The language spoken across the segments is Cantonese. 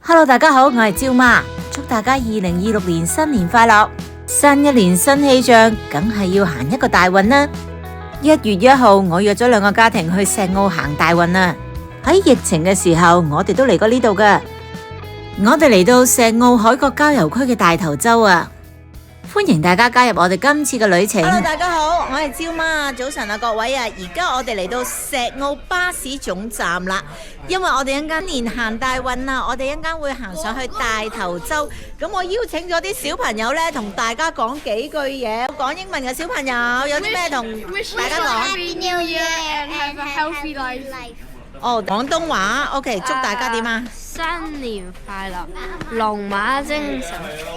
Hello， 大家好，我係趙媽，祝大家2026年新年快樂！新一年新氣象，梗係要行一個大運啦。1月1號，我約咗2個家庭去石澳行大運啦。喺疫情嘅時候，我哋都嚟過呢度噶。我哋嚟到石澳海角郊遊區嘅大頭洲啊！歡迎大家加入我哋今次嘅旅程。Hello， 大家好，我係趙媽，早晨啊各位啊！而家我哋嚟到石澳巴士總站啦，因為我哋一間年行大運啊，我哋一間會行上去大頭洲。咁我邀請咗啲小朋友呢，同大家講幾句嘢。講英文嘅小朋友有啲咩同大家講 Happy New Year and have a healthy life。哦，廣東話 OK， 祝大家點啊？新年快樂，龍馬精神，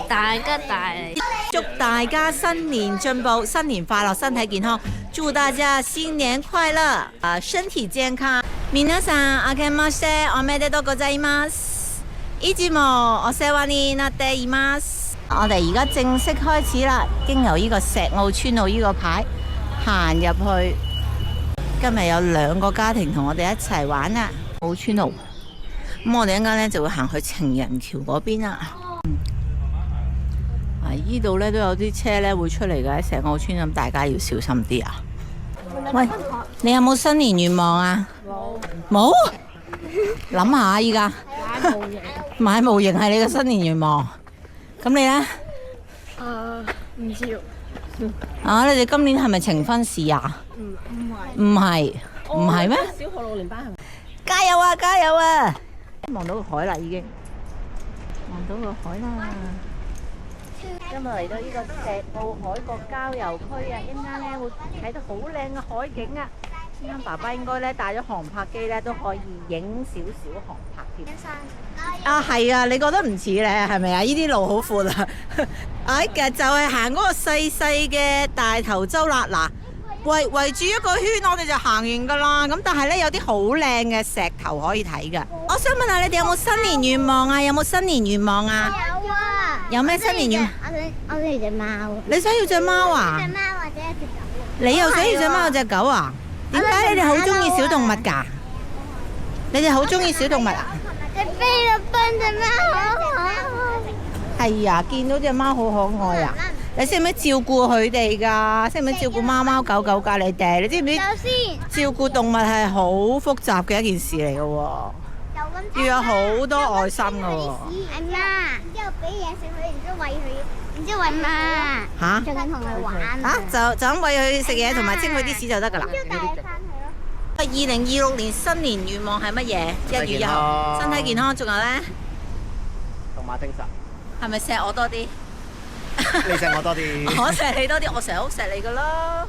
大吉大利。祝大家新年進步，新年快樂，身體健康。祝大家新年快樂，身體健康。皆さん、明けましておめでとうございます。いつもお世話になっています。我哋而家正式開始啦，經由呢個石澳村路呢個牌行入去。今日有2個家庭同我哋一齊玩啊！澳村路，咁我哋一陣間咧就會行去情人橋嗰邊啦。依度咧都有啲車咧會出嚟嘅喺石澳村，咁大家要小心啲啊！喂，你有冇新年願望啊？冇。諗下依家。買模型係你嘅新年願望。咁你咧？唔知喎。啊！你哋今年係咪呈婚試啊？唔係咩？小學6年班係咪？加油啊！加油啊！望到個海啦，已經望到個海啦。今日嚟到呢個石澳海角郊遊區啊，一陣間咧會睇到好靚嘅海景啊！一陣間爸爸應該咧帶咗航拍機咧，都可以影少少航拍添。啊，係啊！你覺得唔似咧，係咪啊？呢啲路好闊啊！哎，其實就係行嗰個細細嘅大頭洲啦。嗱，圍住一個圈，我哋就行完噶啦。咁但係咧有啲好靚嘅石頭可以睇噶。我想問下你哋有冇新年願望啊？有冇新年願望啊？有啊！有咩新年願望？我想要隻貓。你想要隻貓啊？隻貓或者一隻狗。你又想要隻貓或隻狗啊？點解你哋好中意小動物㗎？你哋好中意小動物啊？隻菲律賓隻貓好可愛。係啊，見到隻貓好可愛啊！你識唔識照顧佢哋㗎？識唔識照顧貓貓狗狗㗎？你哋，你知唔知？首先，照顧動物係好複雜嘅一件事嚟嘅喎，要有好多愛心嘅喎。係媽，然之後俾嘢食佢，然之後餵佢，然之後餵媽。嚇？最近同佢玩。就咁餵佢食嘢同埋清佢啲屎就得㗎啦。要帶佢翻去咯。2026年新年願望係乜嘢？1月1號，身體健康，仲有咧？龍馬精神。係咪錫我多啲？你錫我多啲。我錫你多啲，我成日好錫你㗎咯。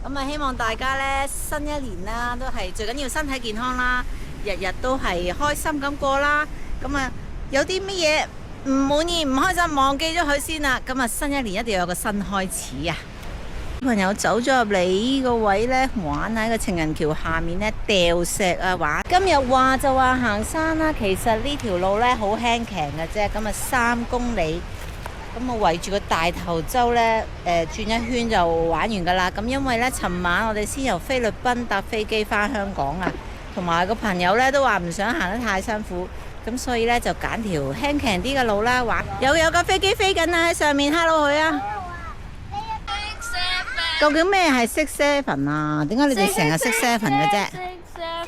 咁啊，希望大家咧新一年啦，都係最緊要身體健康啦，日日都係開心咁過啦。咁啊，有啲乜嘢唔滿意、唔開心，忘記咗佢先啦。咁啊，新一年一定要有個新開始啊！小朋友走咗入嚟呢個位呢，玩喺個情人橋下面呢，掉石啊玩。今日話就話行山啦，其實呢條路呢好輕騎嘅啫，咁啊3公里，咁啊圍住個大頭洲呢，轉一圈就玩完噶啦。咁因為呢，尋晚我哋先由菲律賓搭飛機返香港啊，同埋個朋友呢都話唔想行得太辛苦，咁所以呢，就揀條輕騎啲嘅路啦玩。有架飛機飛緊啊喺上面 ，hello 佢啊！究竟咩係 6-7啊？點解你哋成日6-7嘅啫？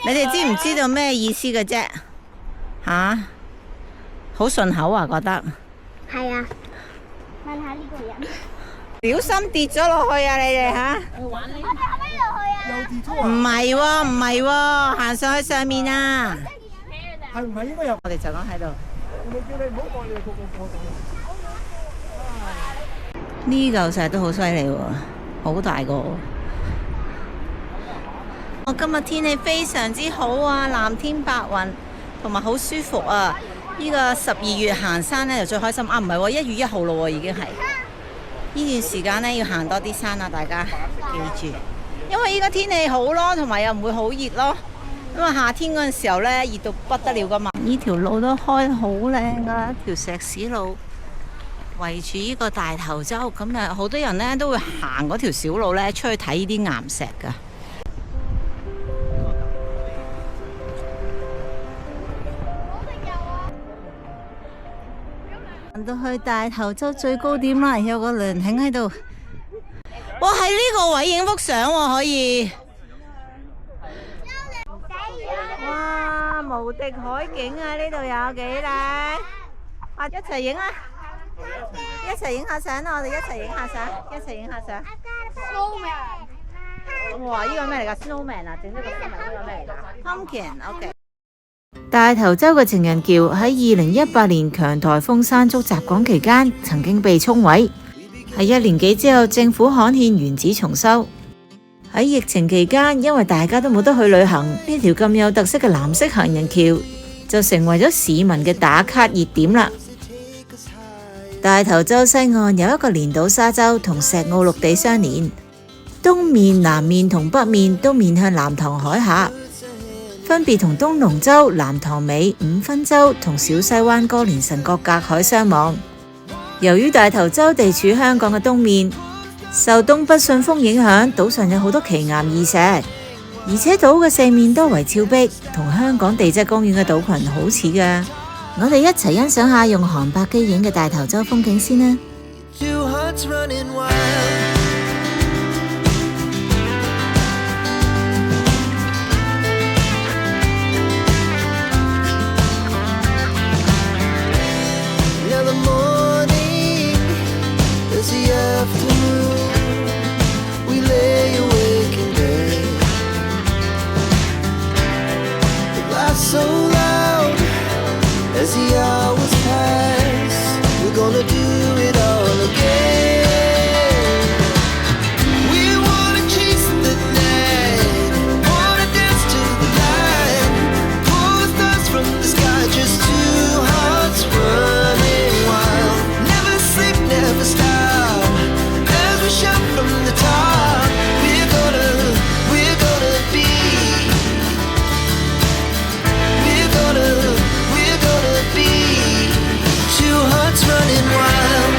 你哋知唔知道咩意思嘅啫？吓？好順口啊，覺得。係啊。問下呢個人。小心跌咗落去啊！你哋吓？我哋喺邊度去啊？唔係喎，唔係喎，行上去上面啊！係唔係應該有？我哋就咁喺度。我冇叫你唔好過嚟，個過到。呢嚿石都好犀利喎，好大個。我今日天氣非常之好啊，藍天白雲，同埋好舒服啊！呢個12月行山呢就最開心啊！唔係喎，1月1號咯喎，已經係呢段時間呢要行多啲山啊！大家記住，因為依家天氣好咯，同埋又唔會好熱咯。因為夏天嗰陣時候呢，熱到不得了噶嘛。呢條路都開得好靚噶，條石屎路。圍住呢個大頭洲，咁啊好多人呢都會行嗰條小路呢出去睇呢啲岩石噶。到去大頭洲最高點啦，有個涼亭喺度。哇！喺呢個位影幅相喎，可以。哇！無敵海景啊！呢度有幾靚？啊！一齊影啊！一齊影下相啦！我哋一齊影下相，一齊影下相。哇！呢個咩嚟㗎 ？Snowman 啊，整咗個 snowman，呢個咩嚟㗎 ？Pumpkin，OK。大頭洲嘅情人橋喺2018年強颱風山竹襲港期間曾經被沖毀，喺1年幾之後政府刊憲原址重修。喺疫情期間，因為大家都冇得去旅行，呢條咁有特色嘅藍色行人橋就成為咗市民嘅打卡熱點啦。大頭洲西岸有一個連島沙洲同石澳陸地相連，東面、南面同北面都面向南塘海峽，分別同東龍洲、南塘尾、五分洲同小西灣歌連臣角隔海相望。由於大頭洲地處香港嘅東面，受東北信風影響，島上有好多奇岩異石，而且島嘅四面多為峭壁，同香港地質公園嘅島群好似㗎。我哋一齊欣賞下用航拍機影嘅大頭洲風景先啦。So loud as the hours pass, we're gonna do it all again. We wanna chase the night, wanna dance to the light, pull the stars from the sky, just two hearts running wild. Never sleep, never stop, as we shout from the top. We're gonna be. We're gonna be two hearts running wild.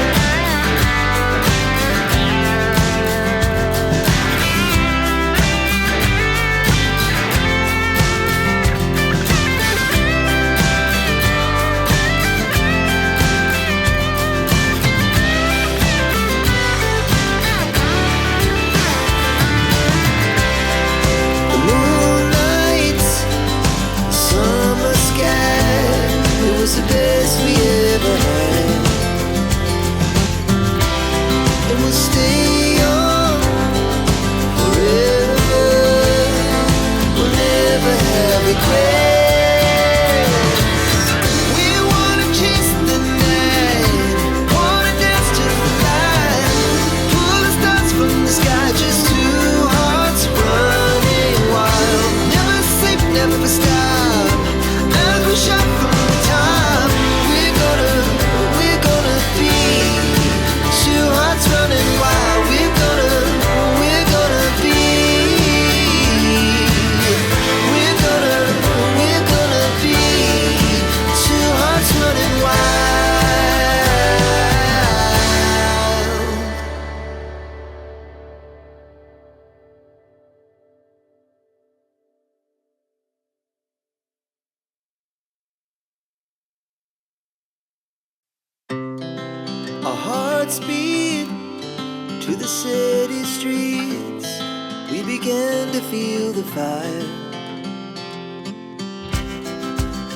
The moonlight, summer sky, it was the best we ever had. And we'll stay young forever. We'll never have regrets. We wanna chase the night, wanna dance to the light, pull the stars from the sky, just two hearts running wild. Never sleep, never stop, as we shout from the top. We're gonna be two hearts running wild. We're gonna be. We're gonna be two hearts running wild. Our hearts beat to the city streets. We began to feel the fire.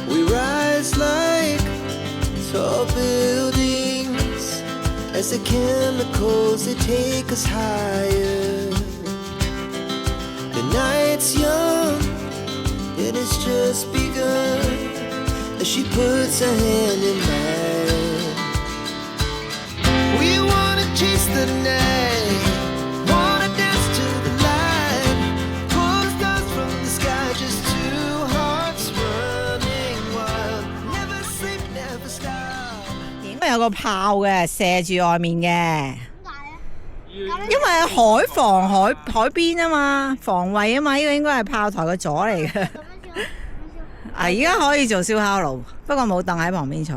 We rise like tall buildings as the chemicals, they take us higher. The night's young and it's just begun as she puts her hand in mine. We wanna chase the night, wanna dance to the light, pull the stars from the sky, just two hearts running wild. Never sleep, never stop. 應該有個炮嘅射住外面嘅，點解咧？因為海防海邊啊嘛，防衛啊嘛，呢個應該係炮台嘅座嚟嘅。咁樣啊，而家可以做燒烤爐，不過冇凳喺旁邊坐。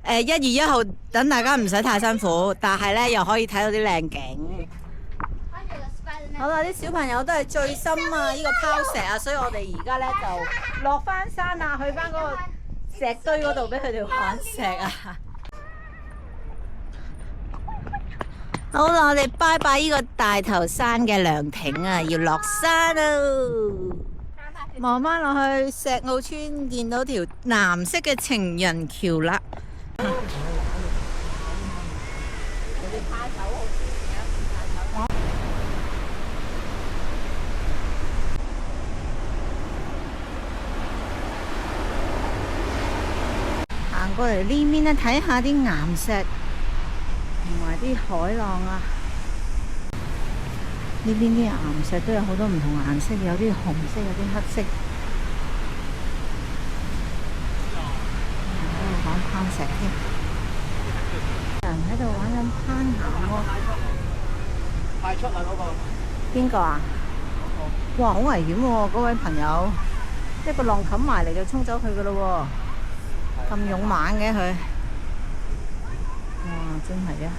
1月1號等大家唔使太辛苦，但係咧又可以睇到啲靚景。好啦，啲小朋友都係最深啊！呢個拋石啊，所以我哋而家咧就落翻山啊，去翻嗰個石堆嗰度俾佢哋玩石啊。好啦，我哋拜拜呢個大頭山嘅涼亭啊，要落山咯。望翻落去石澳村，見到條藍色嘅情人橋啦。行過嚟呢邊咧，睇下啲岩石同埋啲海浪啊。呢邊啲岩石都有好多唔同顏色，有啲紅色，有啲黑色。喺度玩攀石添，有人喺度玩緊攀岩喎。派出啊嗰個。邊個啊？哇，好危險喎！嗰位朋友，一個浪冚埋嚟就衝走佢噶咯喎，咁勇猛嘅佢。哇，真係啊！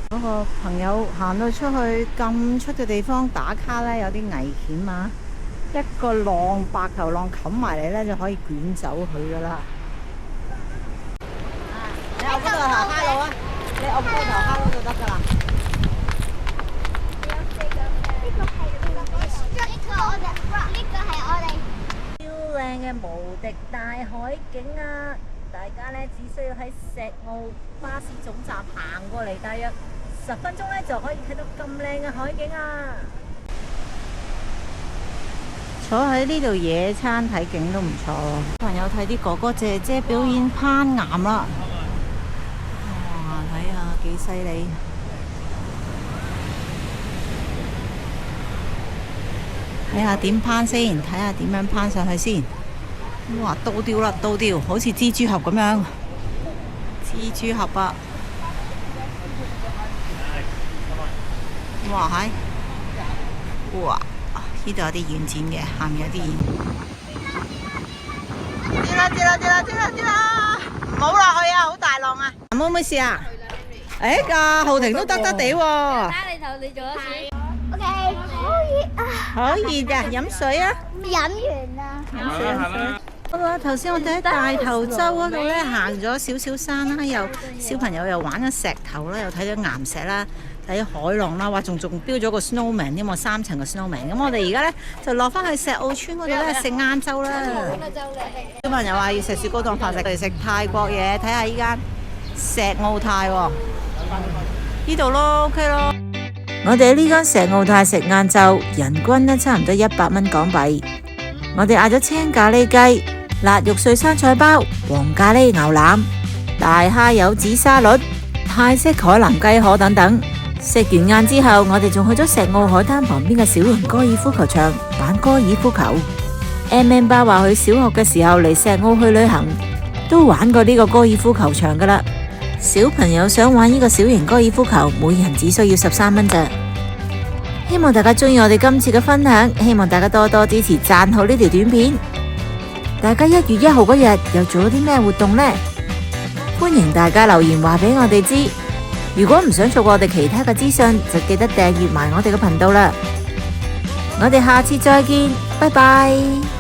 嗰個朋友行到出去咁出嘅地方打卡呢，有啲危險啊！一個浪白頭浪冚埋嚟呢，就可以捲走佢噶啦。你漚嗰度頭蝦佬啊！你漚嗰個頭蝦佬就得噶啦。超靚嘅無敵大海景啊！大家呢，只需要喺石澳巴士總站行過嚟，大約10分鐘呢，就可以睇到咁靚嘅海景啊！坐喺呢度野餐睇景都唔錯。朋友睇啲哥哥姐姐表演攀岩啦，哇！睇下幾犀利！睇下點攀先，睇下點樣攀上去先。哇！倒吊啦，倒吊，好似蜘蛛俠咁樣。蜘蛛俠啊！哇係！哇！呢度有啲軟墊嘅，下面有啲軟。跌啦跌啦跌啦跌啦跌啦！唔好落去啊，好大浪啊！冇咩事啊？誒，個浩庭都得得地喎。打你頭，你做咗先。OK，好熱啊！好熱啊！飲水啊！飲完啦。飲水飲水。好啦，頭先我哋喺大頭洲嗰度咧行咗少少山啦，又小朋友又玩咗石頭啦，又睇咗岩石啦，睇海浪啦，話仲標咗個 snowman 添喎，3層嘅 snowman。咁我哋而家咧就落翻去石澳村嗰度咧食晏晝啦。小朋友話要食雪糕當飯食，嚟食泰國嘢，睇下依間石澳泰喎，呢度咯 OK 咯。我哋喺呢間石澳泰食晏晝，人均咧差唔多100蚊港幣。我哋嗌咗青咖喱雞、辣肉碎生菜包、黃咖喱牛腩、大蝦柚子沙律、泰式海南雞河等等。食完晏之後，我哋仲去咗石澳海灘旁邊嘅小型高爾夫球場玩高爾夫球。MM 爸話佢小學嘅時候嚟石澳去旅行，都玩過呢個高爾夫球場噶啦。小朋友想玩呢個小型高爾夫球，每人只需要13蚊咋。希望大家中意我哋今次嘅分享，希望大家多多支持，讚好呢條短片。大家1月1號嗰日又做咗啲咩活動呢？歡迎大家留言話俾我哋知。如果唔想錯過我哋其他嘅資訊，就記得訂閱埋我哋嘅頻道啦。我哋下次再見，拜拜。